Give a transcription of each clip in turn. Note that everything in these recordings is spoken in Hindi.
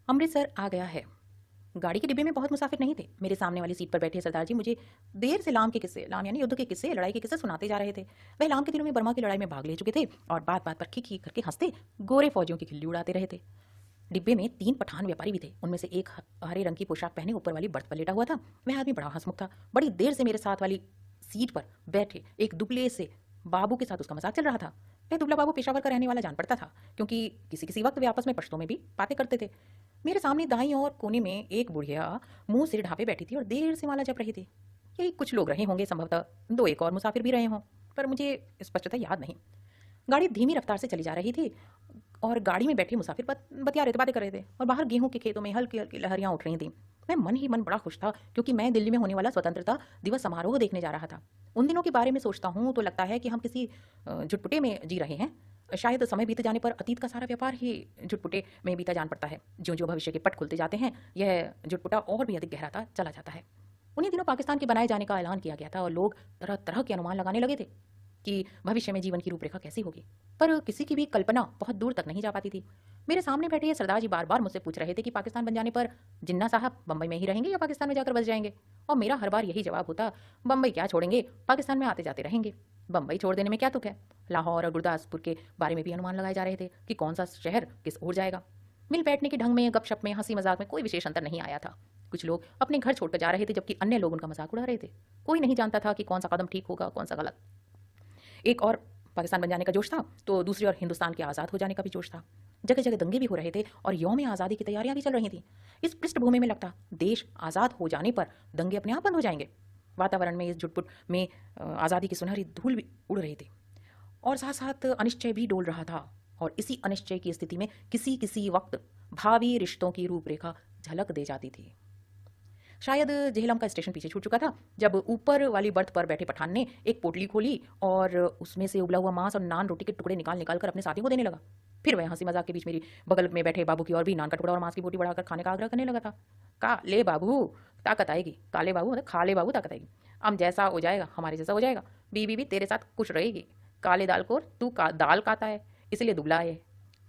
अमृतसर आ गया है। गाड़ी के डिब्बे में बहुत मुसाफिर नहीं थे। मेरे सामने वाली सीट पर बैठे सरदार जी मुझे देर से लाम के किस्से, लाम यानी युद्ध के किस्से, लड़ाई के किस्से सुनाते जा रहे थे। वह लाम के दिनों में बर्मा की लड़ाई में भाग ले चुके थे और बात बात पर खी करके हंसते गोरे फौजियों की खिल्ली उड़ाते रहे थे। डिब्बे में 3 पठान व्यापारी भी थे। उनमें से एक हरे रंग की पोशाक पहने ऊपर वाली बर्थ पर लेटा हुआ था। वह आदमी बड़ा हंसमुख था। बड़ी देर से मेरे साथ वाली सीट पर बैठे एक दुबले से बाबू के साथ उसका मजाक चल रहा था। वह दुबला बाबू पेशावर का रहने वाला जान पड़ता था, क्योंकि किसी किसी वक्त वे आपस में पश्तों में भी बातें करते थे। मेरे सामने दाईं और कोने में एक बुढ़िया मुंह सिर ढांपे बैठी थी और देर से माला जप रही थी। यही कुछ लोग रहे होंगे, संभवतः 2 एक और मुसाफिर भी रहे हों, पर मुझे स्पष्टता याद नहीं। गाड़ी धीमी रफ्तार से चली जा रही थी और गाड़ी में बैठे मुसाफिर बतिया रहे थे, बातें कर रहे थे और बाहर गेहूं के खेतों में हल्की हल्की लहरियां उठ रही थी। मैं मन ही मन बड़ा खुश था, क्योंकि मैं दिल्ली में होने वाला स्वतंत्रता दिवस समारोह देखने जा रहा था। उन दिनों के बारे में सोचता हूँ तो लगता है कि हम किसी झुटपुटे में जी रहे हैं। शायद समय बीते जाने पर अतीत का सारा व्यापार ही झुटपुटे में बीता जान पड़ता है। ज्यों ज्यों भविष्य के पट खुलते जाते हैं, यह झुटपुटा और भी अधिक गहराता चला जाता है। उन्हीं दिनों पाकिस्तान के बनाए जाने का ऐलान किया गया था और लोग तरह तरह के अनुमान लगाने लगे थे कि भविष्य में जीवन की रूपरेखा कैसी होगी, पर किसी की भी कल्पना बहुत दूर तक नहीं जा पाती थी। मेरे सामने बैठे ये सरदार जी बार बार मुझसे पूछ रहे थे कि पाकिस्तान बन जाने पर जिन्ना साहब बंबई में ही रहेंगे या पाकिस्तान में जाकर बस जाएंगे, और मेरा हर बार यही जवाब होता, बंबई क्या छोड़ेंगे, पाकिस्तान में आते जाते रहेंगे। बंबई छोड़ देने में क्या तुक है। लाहौर और गुरदासपुर के बारे में भी अनुमान लगाए जा रहे थे कि कौन सा शहर किस ओर जाएगा। मिल बैठने के ढंग में, गपशप में, हंसी मजाक में कोई विशेष अंतर नहीं आया था। कुछ लोग अपने घर छोड़कर जा रहे थे, जबकि अन्य लोग उनका मजाक उड़ा रहे थे। कोई नहीं जानता था कि कौन सा कदम ठीक होगा, कौन सा गलत। एक और पाकिस्तान बन जाने का जोश था, तो दूसरी ओर हिंदुस्तान के आज़ाद हो जाने का भी जोश था। जगह जगह दंगे भी हो रहे थे और यौम आज़ादी की तैयारियां भी चल रही थीं। इस पृष्ठभूमि में लगता देश आज़ाद हो जाने पर दंगे अपने आप बंद हो जाएंगे। वातावरण में, इस झुटपुट में आज़ादी की सुनहरी धूल भी उड़ रही थी और साथ साथ अनिश्चय भी डोल रहा था। और इसी अनिश्चय की स्थिति में किसी किसी वक्त भावी रिश्तों की रूपरेखा झलक दे जाती थी। शायद जेहलम का स्टेशन पीछे छूट चुका था, जब ऊपर वाली बर्थ पर बैठे पठान ने एक पोटली खोली और उसमें से उबला हुआ मांस और नान रोटी के टुकड़े निकाल निकाल कर अपने साथियों को देने लगा। फिर वह हंसी मजाक के बीच मेरी बगल में बैठे बाबू की और भी नान का टुकड़ा और मांस की बोटी बढ़ाकर खाने का आग्रह करने लगा था। का ले बाबू, ताकत आएगी, काले बाबू मतलब खा ले बाबू, ताकत आएगी। हम जैसा हो जाएगा, हमारे जैसा हो जाएगा, बीबी भी तेरे साथ खुश रहेगी। काले दाल को तू दाल खाता है इसलिए दुबला है,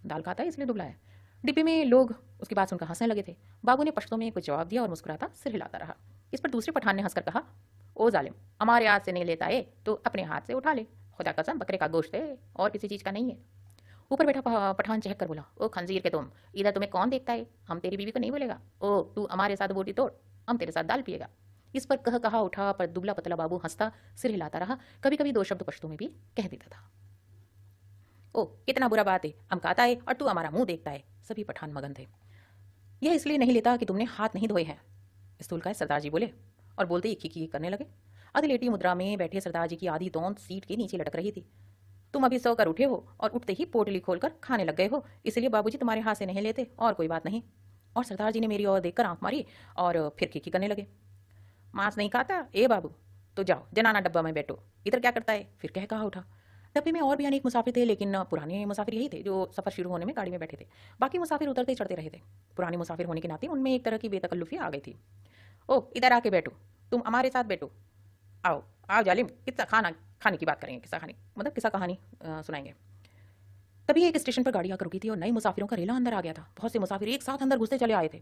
दाल खाता है इसलिए दुबला है। डिब्बे में लोग उसकी बात सुनकर हंसने लगे थे। बाबू ने पश्तो में कुछ जवाब दिया और मुस्कुराता सिर हिलाता रहा। इस पर दूसरे पठान ने हंसकर कहा, ओ जालिम, हमारे हाथ से नहीं लेता है तो अपने हाथ से उठा ले। खुदा कसम बकरे का गोश्त है और किसी चीज़ का नहीं है। ऊपर बैठा पठान चहक कर बोला, ओ खंजीर के तुम, इधर तुम्हें कौन देखता है, हम तेरी बीवी को नहीं बोलेगा। ओ तू हमारे साथ बोटी तोड़, हम तेरे साथ दाल पिएगा। इस पर कह कहा उठा, पर दुबला पतला बाबू हंसता सिर हिलाता रहा। कभी कभी 2 शब्द पश्तो में भी कह देता था। ओ कितना बुरा बात है, हम खाता है और तू हमारा मुंह देखता है। सभी पठान मगन थे। यह इसलिए नहीं लेता कि तुमने हाथ नहीं धोए हैं, स्थूल का सरदार जी बोले और बोलते ही खी करने लगे। अधलेटी मुद्रा में बैठे सरदार जी की आधी तौंद सीट के नीचे लटक रही थी। तुम अभी सोकर उठे हो और उठते ही पोटली खोलकर खाने लग गए हो, इसलिए बाबूजी तुम्हारे हाथ से नहीं लेते, और कोई बात नहीं। और सरदार जी ने मेरी ओर देखकर आंख मारी और फिर खी करने लगे। मांस नहीं खाता ए बाबू, तो जाओ जनाना डब्बा में बैठो, इधर क्या करता है, फिर कह कहा उठा। डब्बे में और भी अनेक मुसाफिर थे, लेकिन पुराने मुसाफिर यही थे जो सफ़र शुरू होने में गाड़ी में बैठे थे। बाकी मुसाफिर उतरते चढ़ते रहे थे। पुराने मुसाफिर होने के नाते उनमें एक तरह की बेतकल्लुफी आ गई थी। ओ इधर आके बैठो, तुम हमारे साथ बैठो, आओ आओ जालिम, किस्सा खाने की बात करेंगे, किस्सा खाने मतलब किस्सा कहानी सुनाएंगे। तभी एक स्टेशन पर गाड़ी आकर रुकी थी और नए मुसाफिरों का रेला अंदर आ गया था। बहुत से मुसाफिर एक साथ अंदर घुसते चले आए थे।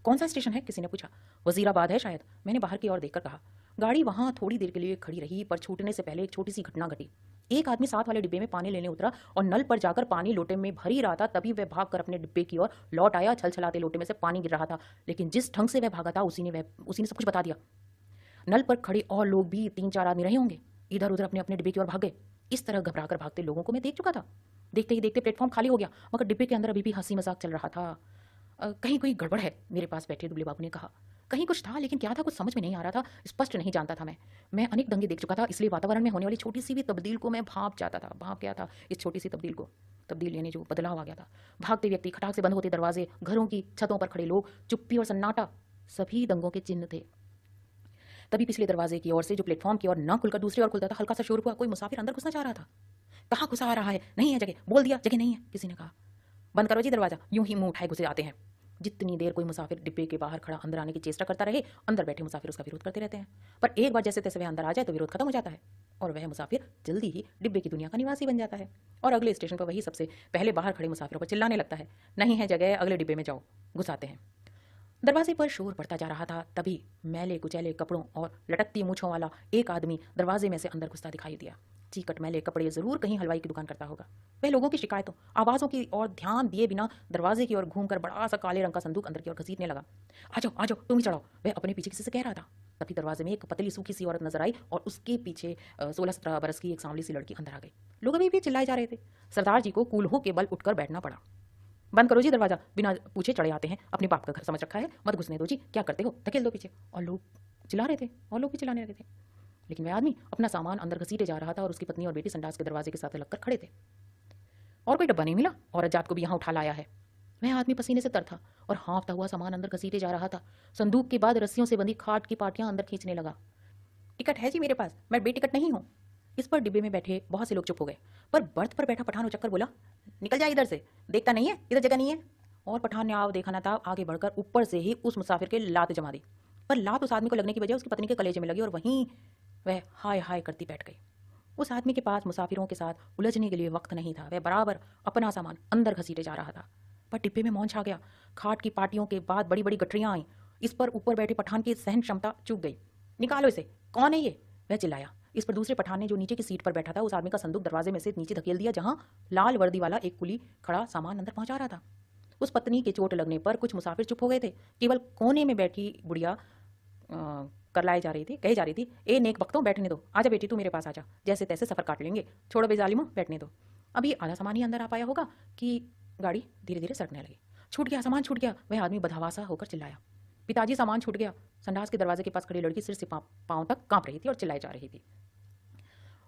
कौन सा स्टेशन है, किसी ने पूछा। वजीराबाद है शायद, मैंने बाहर की ओर देखकर कहा। गाड़ी वहां थोड़ी देर के लिए खड़ी रही, पर छूटने से पहले एक छोटी सी घटना घटी। एक आदमी साथ वाले डिब्बे में पानी लेने उतरा और नल पर जाकर पानी लोटे में भर ही रहा था। तभी वह भागकर अपने डिब्बे की ओर लौट आया। छलछलाते लोटे में से पानी गिर रहा था, लेकिन जिस ढंग से वह भागा था उसी ने सब कुछ बता दिया। नल पर खड़े और लोग भी 3-4 आदमी रहे होंगे, इधर उधर अपने अपने डिब्बे की ओर भाग गए। इस तरह घबराकर भागते लोगों को मैं देख चुका था। देखते ही देखते प्लेटफॉर्म खाली हो गया, मगर डिब्बे के अंदर अभी भी हंसी मजाक चल रहा था। कहीं कोई गड़बड़ है, मेरे पास बैठे दुबले बाबू ने कहा। कहीं कुछ था, लेकिन क्या था कुछ समझ में नहीं आ रहा था, स्पष्ट नहीं जानता था। मैं अनेक दंगे देख चुका था, इसलिए वातावरण में होने वाली छोटी सी भी तब्दील को मैं भांप गया था। इस छोटी सी तब्दील यानी जो बदलाव आ गया था। भागते व्यक्ति, खटाक से बंद होते दरवाजे, घरों की छतों पर खड़े लोग, चुप्पी और सन्नाटा, सभी दंगों के चिन्ह थे। तभी पिछले दरवाजे की ओर से, जो प्लेटफॉर्म की ओर न खुलकर दूसरी ओर खुलता था, हल्का सा शोर हुआ। कोई मुसाफिर अंदर घुसना चाह रहा था। कहाँ घुसा आ रहा है, नहीं है जगह, बोल दिया जगह नहीं है, किसी ने कहा। बंद करो जी दरवाजा, यूं ही मुंह उठाए घुसे आते हैं। जितनी देर कोई मुसाफिर डिब्बे के बाहर खड़ा अंदर आने की चेष्टा करता रहे, अंदर बैठे मुसाफिर उसका विरोध करते रहते हैं। पर एक बार जैसे तैसे वह अंदर आ जाए तो विरोध खत्म हो जाता है और वह मुसाफिर जल्दी ही डिब्बे की दुनिया का निवासी बन जाता है। और अगले स्टेशन पर वही सबसे पहले बाहर खड़े मुसाफिरों पर चिल्लाने लगता है, नहीं है जगह, अगले डिब्बे में जाओ। घुसाते हैं। दरवाजे पर शोर पड़ता जा रहा था, तभी मैले कुचैले कपड़ों और लटकती मूछों वाला एक आदमी दरवाजे में से अंदर घुसता दिखाई दिया। चीकट मैले कपड़े, जरूर कहीं हलवाई की दुकान करता होगा। वह लोगों की शिकायतों, आवाज़ों की ओर ध्यान दिए बिना दरवाजे की ओर घूमकर बड़ा सा काले रंग का संदूक अंदर की ओर घसीटने लगा। आ जाओ तुम ही चढ़ाओ, वह अपने पीछे किसी से कह रहा था। तभी दरवाजे में एक पतली सूखी सी औरत नजर आई और उसके पीछे 16-17 बरस की एक सांवली सी लड़की अंदर आ गई। लोग अभी भी चिल्लाए जा रहे थे। सरदार जी को कूल्हों के बल उठकर बैठना पड़ा। बंद करो जी दरवाजा, बिना पूछे चढ़े आते हैं, अपने बाप का घर समझ रखा है, मत घुसने दो जी, क्या करते हो, धकेल दो पीछे। और लोग चिल्ला रहे थे और लोग भी चिल्लाने लगे थे। लेकिन वह आदमी अपना सामान अंदर घसीटे जा रहा था और उसकी पत्नी और बेटी संडास के दरवाजे के साथ लगकर खड़े थे। और कोई डब्बा नहीं मिला, औरत जात को भी यहाँ उठा लाया है। वह आदमी पसीने से तर था और हाँफता हुआ सामान अंदर घसीटे जा रहा था। संदूक के बाद रस्सियों से बंधी खाट की पाटियां अंदर खींचने लगा। टिकट है जी मेरे पास, मैं बेटिकट नहीं हूँ। इस पर डिब्बे में बैठे बहुत से लोग चुप हो गए, पर बर्थ पर बैठा पठान उचक कर बोला, निकल जा इधर से, देखता नहीं है इधर जगह नहीं है। और पठान ने आओ देखा ना था आगे बढ़कर ऊपर से ही उस मुसाफिर के लात जमा दी। पर लात उस आदमी को लगने की वजह उसकी पत्नी के कलेजे में लगी और वहीं वह हाय हाय करती बैठ गई। उस आदमी के पास मुसाफिरों के साथ उलझने के लिए वक्त नहीं था। वह बराबर अपना सामान अंदर घसीटे जा रहा था। पर डिब्बे में मौन छा गया। खाट की पाटियों के बाद बड़ी बड़ी गठरियां आईं। इस पर ऊपर बैठे पठान की सहन क्षमता चूक गई। निकालो इसे, कौन है ये, वह चिल्लाया। इस पर दूसरे पठान ने, जो नीचे की सीट पर बैठा था, उस आदमी का संदूक दरवाजे में से नीचे धकेल दिया, जहां लाल वर्दी वाला एक कुली खड़ा सामान अंदर पहुंचा रहा था। उस पत्नी के चोट लगने पर कुछ मुसाफिर चुप हो गए थे। केवल कोने में बैठी बुढ़िया करलाए जा रही थी, कही जा रही थी, ए नेक बख्तों बैठने दो, आजा बेटी तू मेरे पास आजा, जैसे तैसे सफर काट लेंगे, छोड़ो बेजालिमो बैठने दो। अभी आधा सामान ही अंदर आ पाया होगा कि गाड़ी धीरे धीरे सरकने लगी। छूट गया, सामान छूट गया, वह आदमी बदहवासा होकर चिल्लाया। पिताजी सामान छूट गया। संडास के दरवाजे के पास खड़ी लड़की सिर से पांव तक कांप रही थी और चिल्लाई जा रही थी।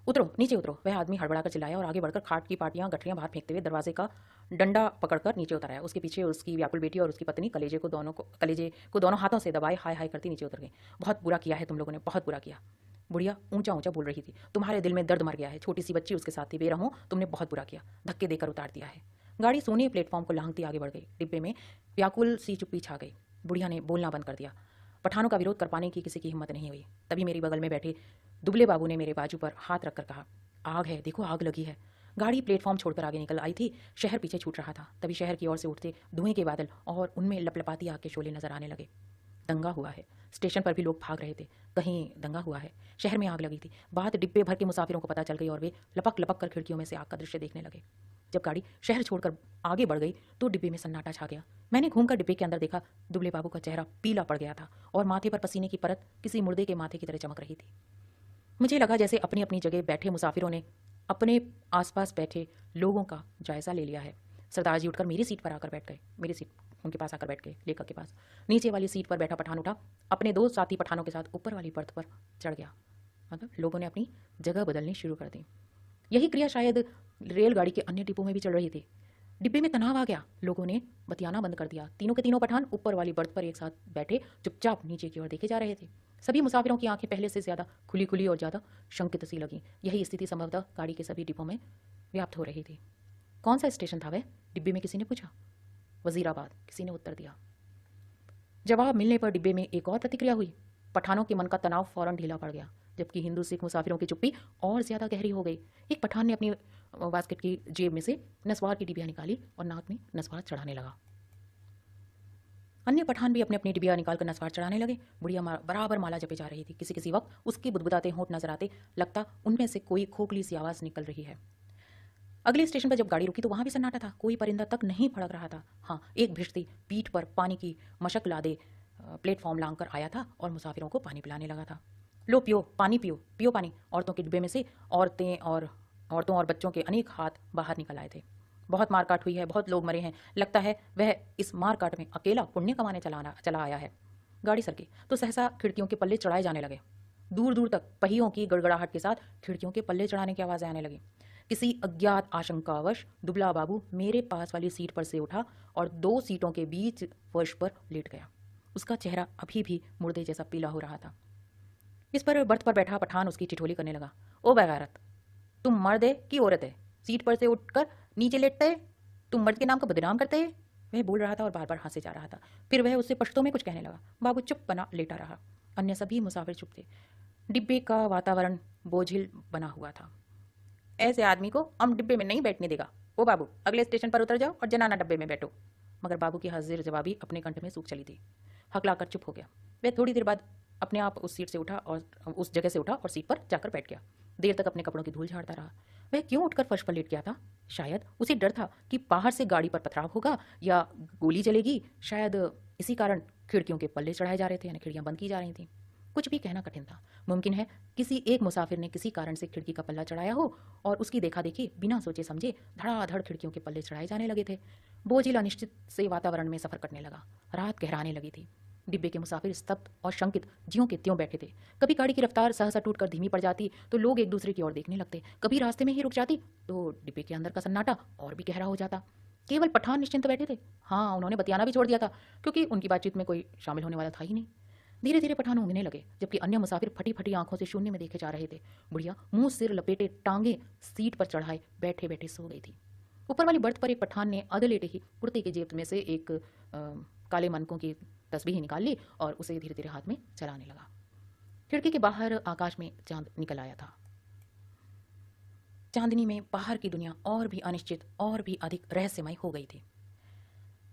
उतरो, नीचे उतरो, वह आदमी हड़बड़ाकर चिल्लाया और आगे बढ़कर खाट की पाटियां गठरियां बाहर फेंकते हुए दरवाजे का डंडा पकड़कर नीचे उतर आया। उसके पीछे उसकी व्याकुल बेटी और उसकी पत्नी कलेजे को दोनों हाथों से दबाए हाय हाय करती नीचे उतर गई। बहुत बुरा किया है तुम लोगों ने, बहुत बुरा किया। बुढ़िया ऊंचा ऊंचा बोल रही थी, तुम्हारे दिल में दर्द मर गया है, छोटी सी बच्ची उसके साथ थी, बेरहम, तुमने बहुत बुरा किया, धक्के देकर उतार दिया है। गाड़ी सोने प्लेटफॉर्म को लांघती आगे बढ़ गई। डिब्बे में व्याकुल सी चुप्पी छा गई। बुढ़िया ने बोलना बंद कर दिया। पठानों का विरोध कर पाने की किसी की हिम्मत नहीं हुई। तभी मेरी बगल में बैठे दुबले बाबू ने मेरे बाजू पर हाथ रखकर कहा, आग है, देखो आग लगी है। गाड़ी प्लेटफॉर्म छोड़कर आगे निकल आई थी। शहर पीछे छूट रहा था। तभी शहर की ओर से उठते धुएं के बादल और उनमें लपलपाती आग के शोले नजर आने लगे। दंगा हुआ है। स्टेशन पर भी लोग भाग रहे थे, कहीं दंगा हुआ है। शहर में आग लगी थी। बात डिब्बे भर के मुसाफिरों को पता चल गई और वे लपक लपक कर खिड़कियों में से आग का दृश्य देखने लगे। जब गाड़ी शहर छोड़कर आगे बढ़ गई तो डिब्बे में सन्नाटा छा गया। मैंने घूमकर डिब्बे के अंदर देखा, दुबले बाबू का चेहरा पीला पड़ गया था और माथे पर पसीने की परत किसी मुर्दे के माथे की तरह चमक रही थी। मुझे लगा जैसे अपनी अपनी जगह बैठे मुसाफिरों ने अपने आसपास बैठे लोगों का जायजा ले लिया है। सरदार जी उठकर मेरी सीट पर आकर बैठ गए। मेरी सीट उनके पास आकर बैठ गए, लेखक के पास। नीचे वाली सीट पर बैठा पठान उठा, अपने 2 साथी पठानों के साथ ऊपर वाली बर्थ पर चढ़ गया। मतलब लोगों ने अपनी जगह बदलनी शुरू कर दी। यही क्रिया शायद रेलगाड़ी के अन्य डिब्बों में भी चल रही थी। डिब्बे में तनाव आ गया। लोगों ने बतियाना बंद कर दिया। तीनों के तीनों पठान ऊपर वाली बर्थ पर एक साथ बैठे चुपचाप नीचे की ओर देखे जा रहे थे। सभी मुसाफिरों की आंखें पहले से ज्यादा खुली खुली और ज्यादा शंकित सी लगी। यही स्थिति संभवतः गाड़ी के सभी डिब्बों में व्याप्त हो रही थी। कौन सा स्टेशन था वह, डिब्बे में किसी ने पूछा। वजीराबाद, किसी ने उत्तर दिया। जवाब मिलने पर डिब्बे में एक और प्रतिक्रिया हुई। पठानों के मन का तनाव फौरन ढीला पड़ गया, जबकि हिंदू सिख मुसाफिरों की चुप्पी और ज्यादा गहरी हो गई। एक पठान ने अपनी बास्केट की जेब में से नस्वार की डिबिया निकाली और नाक में नस्वार चढ़ाने लगा। अन्य पठान भी अपने अपनी डिबिया निकालकर नस्वार चढ़ाने लगे। बुढ़िया बराबर माला जपे जा रही थी। किसी किसी वक्त उसकी बुदबुदाते होंठ नजर आते, लगता उनमें से कोई खोखली सी आवाज निकल रही है। अगले स्टेशन पर जब गाड़ी रुकी तो वहां भी सन्नाटा था। कोई परिंदा तक नहीं फड़क रहा था। हाँ, एक भिश्ती पीठ पर पानी की मशक लादे प्लेटफॉर्म लांग कर आया था और मुसाफिरों को पानी पिलाने लगा था। लो पियो पानी, पियो पियो पानी। औरतों के डिब्बे में से औरतों और बच्चों के अनेक हाथ बाहर निकल आए थे। बहुत मारकाट हुई है, बहुत लोग मरे हैं। लगता है वह इस मारकाट में अकेला पुण्य कमाने चला आया है। गाड़ी सरकी तो सहसा खिड़कियों के पल्ले चढ़ाए जाने लगे। दूर दूर तक पहियों की गड़गड़ाहट के साथ खिड़कियों के पल्ले चढ़ाने की आवाजें आने लगी। किसी अज्ञात आशंकावश दुबला बाबू मेरे पास वाली सीट पर से उठा और 2 सीटों के बीच फर्श पर लेट गया। उसका चेहरा अभी भी मुर्दे जैसा पीला हो रहा था। इस पर बर्थ पर बैठा पठान उसकी ठिठोली करने लगा। ओ बेगैरत, तुम मर्द है कि औरत है? सीट पर से उठकर नीचे लेटते है, तुम मर्द के नाम को बदनाम करते है। वह बोल रहा था और बार बार हंसे जा रहा था। फिर वह उससे पश्तो में कुछ कहने लगा। बाबू चुप बना लेटा रहा। अन्य सभी मुसाफिर चुप थे। डिब्बे का वातावरण बोझिल बना हुआ था। ऐसे आदमी को हम डिब्बे में नहीं बैठने देगा। ओ बाबू, अगले स्टेशन पर उतर जाओ और जनाना डब्बे में बैठो। मगर बाबू की हाजिर जवाबी अपने कंठ में सूख चली थी। हकलाकर चुप हो गया। वह थोड़ी देर बाद अपने आप उस सीट से उठा और उस जगह से उठा और सीट पर जाकर बैठ गया। देर तक अपने कपड़ों की धूल झाड़ता रहा। वह क्यों उठकर फर्श पर लेट गया था? शायद उसे डर था कि बाहर से गाड़ी पर पथराव होगा या गोली चलेगी। शायद इसी कारण खिड़कियों के पल्ले चढ़ाए जा रहे थे, यानी खिड़कियां बंद की जा रही थीं। कुछ भी कहना कठिन था। मुमकिन है किसी एक मुसाफिर ने किसी कारण से खिड़की का पल्ला चढ़ाया हो और उसकी देखा देखी बिना सोचे समझे धड़ाधड़ खिड़कियों के पल्ले चढ़ाए जाने लगे थे। बोझिल अनिश्चित से वातावरण में सफर कटने लगा। रात गहराने लगी थी। डिब्बे के मुसाफिर स्तब्ध और शंकित ज्यों के त्यों बैठे थे। कभी गाड़ी की रफ्तार सहसा टूटकर धीमी पड़ जाती तो लोग एक दूसरे की ओर देखने लगते। कभी रास्ते में ही रुक जाती तो डिब्बे के अंदर का सन्नाटा और भी गहरा हो जाता। केवल पठान निश्चिंत बैठे थे। हाँ, उन्होंने बतियाना भी छोड़ दिया था क्योंकि उनकी बातचीत में कोई शामिल होने वाला था ही नहीं। धीरे धीरे पठान ऊँघने लगे जबकि अन्य मुसाफिर फटी फटी आंखों से शून्य में देखे जा रहे थे। बुढ़िया मुंह सिर लपेटे टांगे सीट पर चढ़ाए बैठे बैठे सो गई थी। ऊपर वाली बर्थ पर एक पठान ने आधे लेटे ही कुर्ते की जेब में से एक काले मनकों की तस्बीह निकाल ली और उसे धीरे धीरे हाथ में चलाने लगा। खिड़की के बाहर आकाश में चांद निकल आया था। चांदनी में बाहर की दुनिया और भी अनिश्चित और भी अधिक रहस्यमय हो गई थी।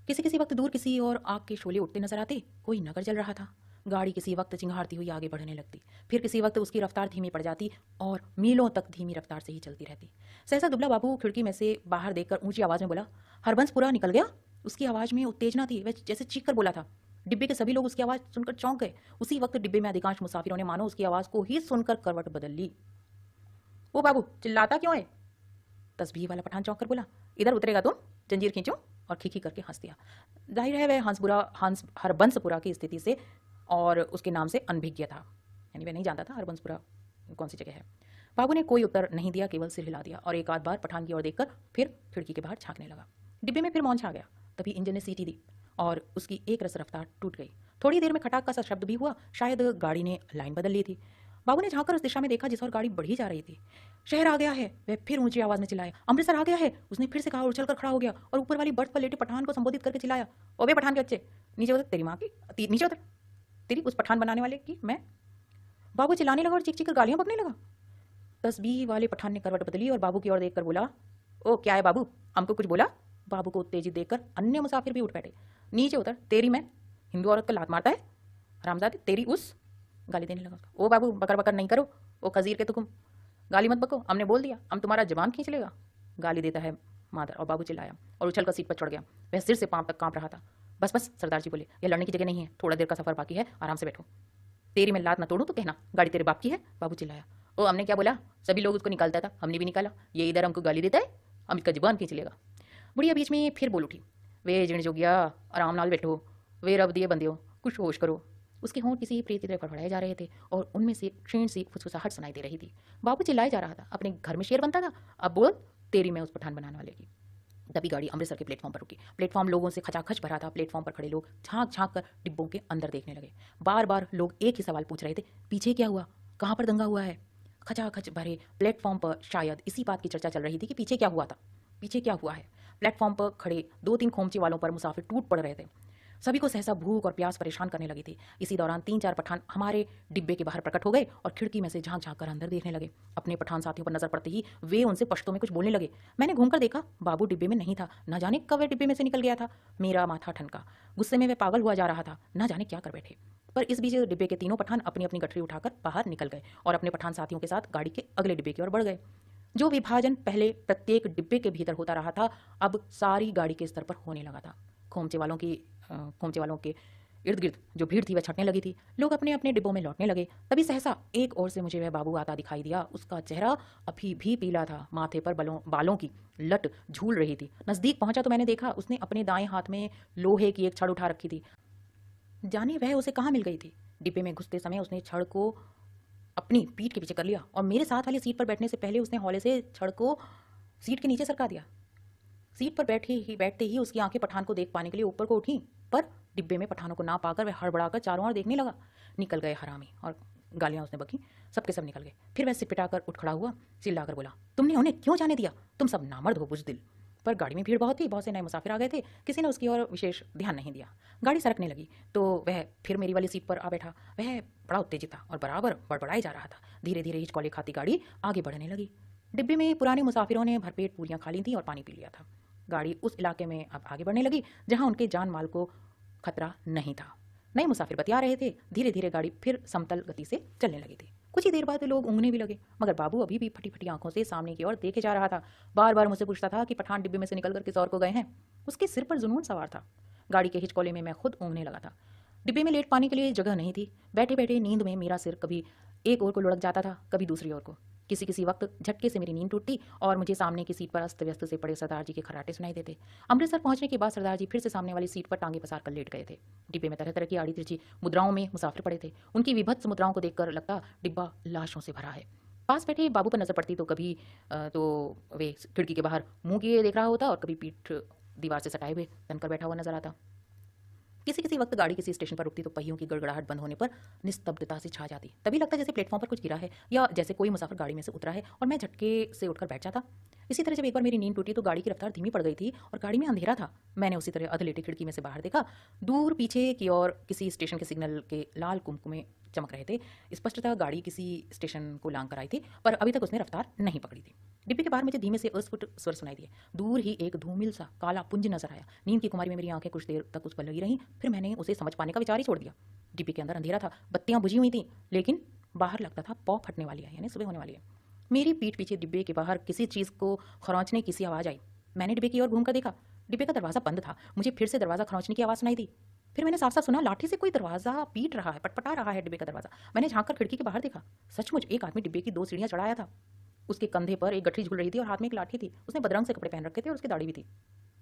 किसी किसी वक्त दूर किसी और आग के शोले उठते नजर आते। कोई नगर जल रहा था। गाड़ी किसी वक्त चिंगारती हुई आगे बढ़ने लगती, फिर किसी वक्त उसकी रफ्तार धीमी पड़ जाती और मीलों तक धीमी रफ्तार से ही चलती रहती। सहसा दुबला बाबू खिड़की में से बाहर देखकर ऊंची आवाज में बोला, हरबंसपुरा निकल गया। उसकी आवाज में उत्तेजना थी। वह जैसे चीख कर बोला था। डिब्बे के सभी लोग उसकी आवाज सुनकर चौंक गए। उसी वक्त डिब्बे में अधिकांश मुसाफिरों ने मानो उसकी आवाज को ही सुनकर करवट बदल ली। ओ बाबू, चिल्लाता क्यों है? तस्बीह वाला पठान चौंक कर बोला, इधर उतरेगा तुम? जंजीर खींचो। और खीखी करके हंस दिया। जाहिर है वह हरबंसपुरा की स्थिति से और उसके नाम से अनभिज्ञ था, यानी वह नहीं जानता था हरबंसपुरा कौन सी जगह है। बाबू ने कोई उत्तर नहीं दिया, केवल सिर हिला दिया और एक आध बार पठान की ओर देखकर फिर खिड़की के बाहर झांकने लगा। डिब्बे में फिर मौन छा गया। तभी इंजन ने सीटी दी और उसकी एक रस रफ्तार टूट गई। थोड़ी देर में खटाक का सा शब्द भी हुआ। शायद गाड़ी ने लाइन बदल ली थी। बाबू ने झांककर उस दिशा में देखा जिस ओर गाड़ी बढ़ी जा रही थी। शहर आ गया है, वह फिर ऊंची आवाज में चिल्लाया। अमृतसर आ गया है, उसने फिर से कहा और उछलकर खड़ा हो गया और ऊपर वाली बर्थ पर लेटे पठान को संबोधित करके चिल्लाया, ओबे पठान के बच्चे, नीचे उतर। तेरी माँ की नीचे उतर, तेरी उस पठान बनाने वाले की मैं। बाबू चिल्लाने लगा और चीख चीख कर गालियां बकने लगा। तस्बीह वाले पठान ने करवट बदली और बाबू की ओर देखकर बोला, ओ क्या है बाबू, हमको कुछ बोला? बाबू को उत्तेजित देखकर अन्य मुसाफिर भी उठ बैठे। नीचे उतर, तेरी मैं। हिंदू औरत को लात मारता है हरामजादी, तेरी उस। गाली देने लगा। ओ बाबू, बकर बकर नहीं करो। ओ खजीर के तुम, गाली मत बको, हमने बोल दिया, हम तुम्हारा जबान खींच लेगा। गाली देता है मादर। और बाबू चिल्लाया और उछलकर सीट पर चढ़ गया। वह सिर से पांव तक कांप रहा था। बस बस, सरदार जी बोले, यह लड़ने की जगह नहीं है, थोड़ा देर का सफर बाकी है, आराम से बैठो। तेरी मैं लात ना तोड़ूं तो कहना, गाड़ी तेरे बाप की है। बाबू चिल्लाया। ओ हमने क्या बोला? सभी लोग उसको निकालता था, हमने भी निकाला। ये इधर हमको गाली देता है, हम इसका जुबान खींच लेगा। बुढ़िया बीच में फिर बोल उठी, वे जिण जोगिया, आराम नाल बैठो, वे रब दिए बंदियो, कुछ होश करो। उसके होंठ किसी प्रेत की तरह फड़फड़ाए जा रहे थे और उनमें से क्षीण सी फुसफुसाहट सुनाई दे रही थी। बाबू चिल्लाए जा रहा था, अपने घर में शेर बनता था, अब बोल तेरी मैं उस पठान बनाने वाले की। तभी गाड़ी अमृतसर के प्लेटफॉर्म पर रुकी। प्लेटफॉर्म लोगों से खचाखच भरा था। प्लेटफॉर्म पर खड़े लोग झांक झांक कर डिब्बों के अंदर देखने लगे। बार बार लोग एक ही सवाल पूछ रहे थे, पीछे क्या हुआ, कहाँ पर दंगा हुआ है? खचाखच भरे प्लेटफॉर्म पर शायद इसी बात की चर्चा चल रही थी कि पीछे क्या हुआ था, पीछे क्या हुआ है। प्लेटफॉर्म पर खड़े 2-3 खोमचे वालों पर मुसाफिर टूट पड़ रहे थे। सभी को सहसा भूख और प्यास परेशान करने लगी थी। इसी दौरान 3-4 पठान हमारे डिब्बे के बाहर प्रकट हो गए और खिड़की में से झांक झांक कर अंदर देखने लगे। अपने पठान साथियों पर नजर पड़ते ही वे उनसे पश्तो में कुछ बोलने लगे। मैंने घूमकर देखा, बाबू डिब्बे में नहीं था। न जाने कब वह डिब्बे में से निकल गया था। मेरा माथा ठनका। गुस्से में वह पागल हुआ जा रहा था, न जाने क्या कर बैठे। पर इस बीच डिब्बे के तीनों पठान अपनी अपनी गठरी उठाकर बाहर निकल गए और अपने पठान साथियों के साथ गाड़ी के अगले डिब्बे की ओर बढ़ गए। जो विभाजन पहले प्रत्येक डिब्बे के भीतर होता रहा था, अब सारी गाड़ी के स्तर पर होने लगा था। खोमचे वालों के इर्द गिर्द जो भीड़ थी वह छटने लगी थी। लोग अपने अपने डिब्बों में लौटने लगे। तभी सहसा एक ओर से मुझे वह बाबू आता दिखाई दिया। उसका चेहरा अभी भी पीला था, माथे पर बालों की लट झूल रही थी। नजदीक पहुंचा तो मैंने देखा उसने अपने दाएं हाथ में लोहे की एक छड़ उठा रखी थी। जाने वह उसे कहाँ मिल गई थी। डिब्बे में घुसते समय उसने छड़ को अपनी पीठ के पीछे कर लिया और मेरे साथ वाली सीट पर बैठने से पहले उसने हौले से छड़ को सीट के नीचे सरका दिया। सीट पर बैठते ही उसकी आंखें पठान को देख पाने के लिए ऊपर को उठी, पर डिब्बे में पठानों को ना पाकर वह हड़बड़ाकर चारों ओर देखने लगा। निकल गए हरामी, और गालियां उसने बकी। सबके सब निकल गए। फिर वह सिपटाकर उठ खड़ा हुआ, चिल्लाकर बोला, तुमने उन्हें क्यों जाने दिया? तुम सब नामर्द हो बुज़दिल। पर गाड़ी में भीड़ बहुत थी, बहुत से नए मुसाफिर आ गए थे। किसी ने उसकी ओर विशेष ध्यान नहीं दिया। गाड़ी सरकने लगी तो वह फिर मेरी वाली सीट पर आ बैठा। वह बड़ा उत्तेजित था और बराबर बड़बड़ाई जा रहा था। धीरे धीरे हिचकोले खाती गाड़ी आगे बढ़ने लगी। डिब्बे में पुराने मुसाफिरों ने भरपेट पूरियां खा ली थी और पानी पी लिया था। गाड़ी उस इलाके में अब आगे बढ़ने लगी जहां उनके जान माल को खतरा नहीं था। नए मुसाफिर बतिया रहे थे। धीरे धीरे गाड़ी फिर समतल गति से चलने लगी थी। कुछ ही देर बाद लोग ऊँघने भी लगे, मगर बाबू अभी भी फटी फटी आंखों से सामने की ओर देखे जा रहा था। बार बार मुझसे पूछता था कि पठान डिब्बे में से निकलकर किस और को गए हैं। उसके सिर पर जुनून सवार था। गाड़ी के हिचकोले में मैं खुद ऊँघने लगा था। डिब्बे में लेट पाने के लिए जगह नहीं थी। बैठे बैठे नींद में मेरा सिर कभी एक ओर को लुढ़क जाता था, कभी दूसरी ओर को। किसी किसी वक्त झटके से मेरी नींद टूटती और मुझे सामने की सीट पर अस्त व्यस्त से पड़े सरदार जी के खर्राटे सुनाई देते। अमृतसर पहुंचने के बाद सरदार जी फिर से सामने वाली सीट पर टांगे पसार कर लेट गए थे। डिब्बे में तरह तरह की आड़ी तिरछी मुद्राओं में मुसाफिर पड़े थे। उनकी विभत्स मुद्राओं को देखकर लगता डिब्बा लाशों से भरा है। पास बैठे बाबू पर नजर पड़ती तो कभी तो वे खिड़की के बाहर मुंह किए देख रहा होता और कभी पीठ दीवार से सटाए हुए तन पर बैठा हुआ नजर आता। किसी किसी वक्त गाड़ी किसी स्टेशन पर रुकती तो पहियों की गड़गड़ाहट बंद होने पर निस्तब्धता से छा जाती। तभी लगता जैसे प्लेटफॉर्म पर कुछ गिरा है या जैसे कोई मुसाफिर गाड़ी में से उतरा है और मैं झटके से उठकर बैठ जाता। इसी तरह जब एक बार मेरी नींद टूटी तो गाड़ी की रफ्तार धीमी पड़ गई थी और गाड़ी में अंधेरा था। मैंने उसी तरह अधलेटे खिड़की में से बाहर देखा। दूर पीछे की ओर किसी स्टेशन के सिग्नल के लाल कुमकुमे चमक रहे थे। स्पष्टतः गाड़ी किसी स्टेशन को लांग कर आई थी, पर अभी तक उसने रफ्तार नहीं पकड़ी थी। डिब्बे के बाहर मुझे धीमे से अस्फुट स्वर सुनाई दिए। दूर ही एक धूमिल सा काला पुंज नजर आया। नींद की कुमारी में मेरी आंखें कुछ देर तक उस पर लगी रहीं, फिर मैंने उसे समझ पाने का विचार ही छोड़ दिया। डिब्बे के अंदर अंधेरा था, बत्तियां बुझी हुई थी, लेकिन बाहर लगता था पौ फटने वाली है, यानी सुबह होने वाली है। मेरी पीठ पीछे डिब्बे के बाहर किसी चीज को खरोंचने की सी आवाज आई। मैंने डिब्बे की ओर घूमकर देखा। डिब्बे का दरवाजा बंद था। मुझे फिर से दरवाजा खरोंचने की आवाज सुनाई दी। फिर मैंने साफ साफ सुना लाठी से कोई दरवाजा पीट रहा है, पटपटा रहा है डिब्बे का दरवाजा। मैंने झांक कर खिड़की के बाहर देखा। सचमुच एक आदमी डिब्बे की 2 सीढ़ियां चढ़ाया था। उसके कंधे पर एक गठरी झूल रही थी और हाथ में एक लाठी थी। उसने बदरंग से कपड़े पहन रखे थे और उसकी दाढ़ी भी थी।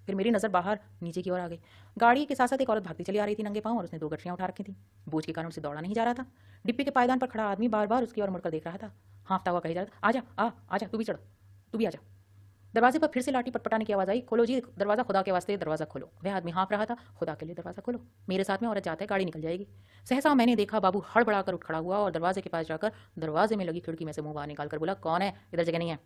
फिर मेरी नजर बाहर नीचे की ओर आ गई। गाड़ी के साथ साथ एक औरत भागती चली आ रही थी नंगे पांव, और उसने 2 गठरियां उठा रखी थी। बोझ के कारण उसे दौड़ा नहीं जा रहा था। डिब्बे के पायदान पर खड़ा आदमी बार बार उसकी ओर मुड़कर देख रहा था। हाँफता हुआ कही जा रहा था, आजा आजा, तू भी चढ़, तू भी आजा। दरवाजे पर फिर से लाठी पटपटाने की आवाज आई। खोलो जी दरवाजा, खुदा के वास्ते दरवाजा खोलो। वह आदमी हाँफ रहा था, खुदा के लिए दरवाजा खोलो, मेरे साथ में औरत जाता है, गाड़ी निकल जाएगी। सहसा मैंने देखा बाबू हड़बड़ाकर उठ खड़ा हुआ और दरवाजे के पास जाकर दरवाजे में लगी खिड़की में से मुंह बाहर निकालकर बोला, कौन है, इधर जगह नहीं है।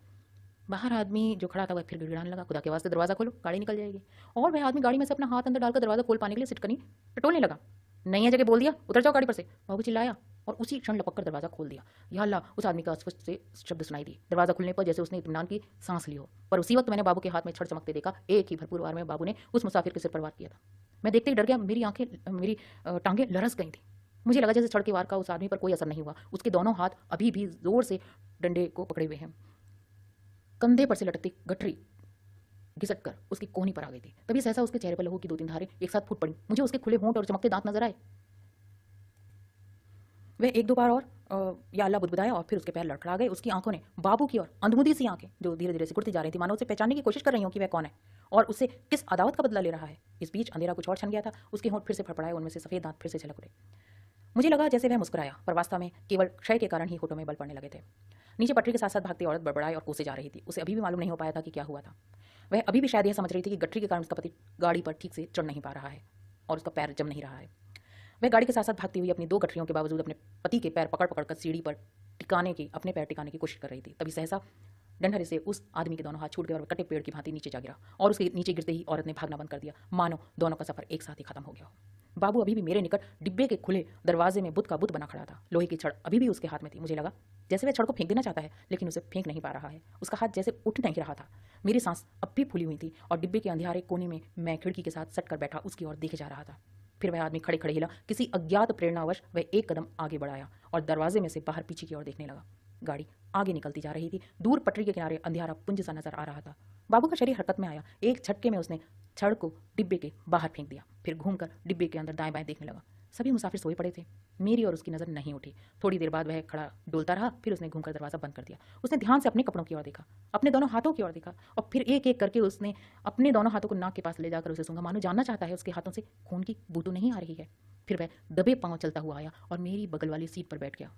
बाहर आदमी जो खड़ा था वह फिर गिड़गिड़ाने लगा, खुदा के वास्ते दरवाजा खोलो, गाड़ी निकल जाएगी। और वह आदमी गाड़ी में से अपना हाथ अंदर डालकर दरवाजा खोल पाने के लिए सिटकनी टटोलने लगा। नहीं है जगह, बोल दिया, उतर जाओ गाड़ी पर से, बाबू चिल्लाया और उसी क्षण लपक कर दरवाजा खोल दिया। या अल्लाह, उस आदमी का अस्पष्ट से शब्द सुनाई दिए। दरवाजा खुलने पर जैसे उसने इत्मीनान की सांस ली हो। पर उसी वक्त मैंने बाबू के हाथ में छड़ चमकते देखा। एक ही भरपूर वार में बाबू ने उस मुसाफिर के सिर पर वार किया था। मैं देखते ही डर गया। मेरी टांगें लरस गई थी। मुझे लगा जैसे छड़ के वार का उस आदमी पर कोई असर नहीं हुआ। उसके दोनों हाथ अभी भी जोर से डंडे को पकड़े हुए हैं। कंधे पर से लटकती गठरी घिसट कर उसकी कोहनी पर आ गई थी। तभी सहसा उसके चेहरे पर लहू की 2-3 धारें एक साथ फूट पड़ी। मुझे उसके खुले होंठ और चमकते दांत नजर आए। वह 1-2 बार और या अल्लाह बुदबुदाया और फिर उसके पैर लड़खड़ा गए। उसकी आंखों ने बाबू की ओर अंधमुदी सी आंखें जो धीरे धीरे सिकुड़ती जा रही थी, मानो उसे पहचानने की कोशिश कर रही हो कि वह कौन है और उससे किस अदावत का बदला ले रहा है। इस बीच अंधेरा कुछ और छन गया था। उसके होंठ फिर से फड़फड़ाए, उनमें से सफेद दांत फिर से झलक उठे। मुझे लगा जैसे वह मुस्कुराया, पर वास्तव में केवल क्षय के कारण ही होठों में बल पड़ने लगे थे। नीचे पटरी के साथ साथ भागती औरत बड़बड़ाई और कोसे जा रही थी। उसे अभी भी मालूम नहीं हो पाया था कि क्या हुआ था। वह अभी भी शायद यह समझ रही थी कि गठरी के कारण उसका पति गाड़ी पर ठीक से चढ़ नहीं पा रहा है और उसका पैर जम नहीं रहा है। वह गाड़ी के साथ साथ भागती हुई अपनी 2 गठरियों के बावजूद अपने पति के पैर पकड़ पकड़ कर सीढ़ी पर अपने पैर टिकाने की कोशिश कर रही थी। तभी सहसा डंडरे से उस आदमी के दोनों हाथ छूट गए और वह कटे पेड़ की भांति नीचे जा गिरा और उसके नीचे गिरते ही औरत ने भागना बंद कर दिया, मानो दोनों का सफर एक साथ ही खत्म हो गया हो। बाबू अभी भी मेरे निकट डिब्बे के खुले दरवाजे में बुत का बुत बना खड़ा था। लोहे की छड़ अभी भी उसके हाथ में थी। मुझे लगा जैसे वह छड़ को फेंक देना चाहता है, लेकिन उसे फेंक नहीं पा रहा है। उसका हाथ जैसे उठ नहीं रहा था। मेरी सांस अब भी फूली हुई थी और डिब्बे के अंधियारे कोने में मैं खिड़की के साथ सट कर बैठा उसकी ओर देखे जा रहा था। फिर वह आदमी खड़े खड़े हिला। किसी अज्ञात प्रेरणावश वह एक कदम आगे बढ़ाया और दरवाजे में से बाहर पीछे की ओर देखने लगा। गाड़ी आगे निकलती जा रही थी। दूर पटरी के किनारे अंधियारा पुंज सा नजर आ रहा था। बाबू का शरीर हरकत में आया। एक झटके में उसने छड़ को डिब्बे के बाहर फेंक दिया, फिर घूमकर डिब्बे के अंदर दाएं बाएं देखने लगा। सभी मुसाफिर सोए पड़े थे। मेरी और उसकी नजर नहीं उठी। थोड़ी देर बाद वह खड़ा डोलता रहा, फिर उसने घूमकर दरवाजा बंद कर दिया। उसने ध्यान से अपने कपड़ों की ओर देखा, अपने दोनों हाथों की ओर देखा और फिर एक एक करके उसने अपने दोनों हाथों को नाक के पास ले जाकर उसे सूंघा, मानो जानना चाहता है उसके हाथों से खून की बू तो नहीं आ रही है। फिर वह दबे पांव चलता हुआ आया और मेरी बगल वाली सीट पर बैठ गया।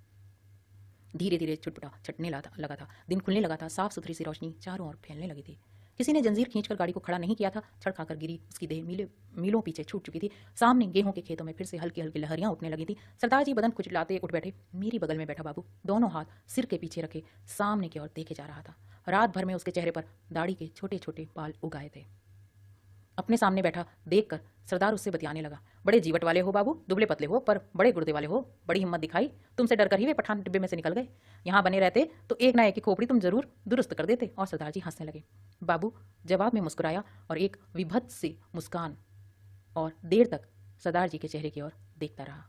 धीरे धीरे छुटपुटा छटने लगा था। दिन खुलने लगा था। साफ सुथरी सी रोशनी चारों ओर फैलने लगी थी। किसी ने जंजीर खींचकर गाड़ी को खड़ा नहीं किया था। छड़ खाकर गिरी उसकी देह मीलों पीछे छूट चुकी थी। सामने गेहूं के खेतों में फिर से हल्की हल्की लहरियां उठने लगी थी। सरदार जी बदन कुचलाते उठ बैठे। मेरी बगल में बैठा बाबू दोनों हाथ सिर के पीछे रखे सामने की ओर देखे जा रहा था। रात भर में उसके चेहरे पर दाढ़ी के छोटे छोटे बाल उगाए थे। अपने सामने बैठा देखकर सरदार उससे बतियाने लगा। बड़े जीवट वाले हो बाबू, दुबले पतले हो पर बड़े गुर्दे वाले हो, बड़ी हिम्मत दिखाई। तुमसे डरकर ही वे पठान डिब्बे में से निकल गए। यहाँ बने रहते तो एक ना एक की खोपड़ी तुम जरूर दुरुस्त कर देते। और सरदार जी हंसने लगे। बाबू जवाब में मुस्कुराया और एक विभत्स सी मुस्कान और देर तक सरदार जी के चेहरे की ओर देखता रहा।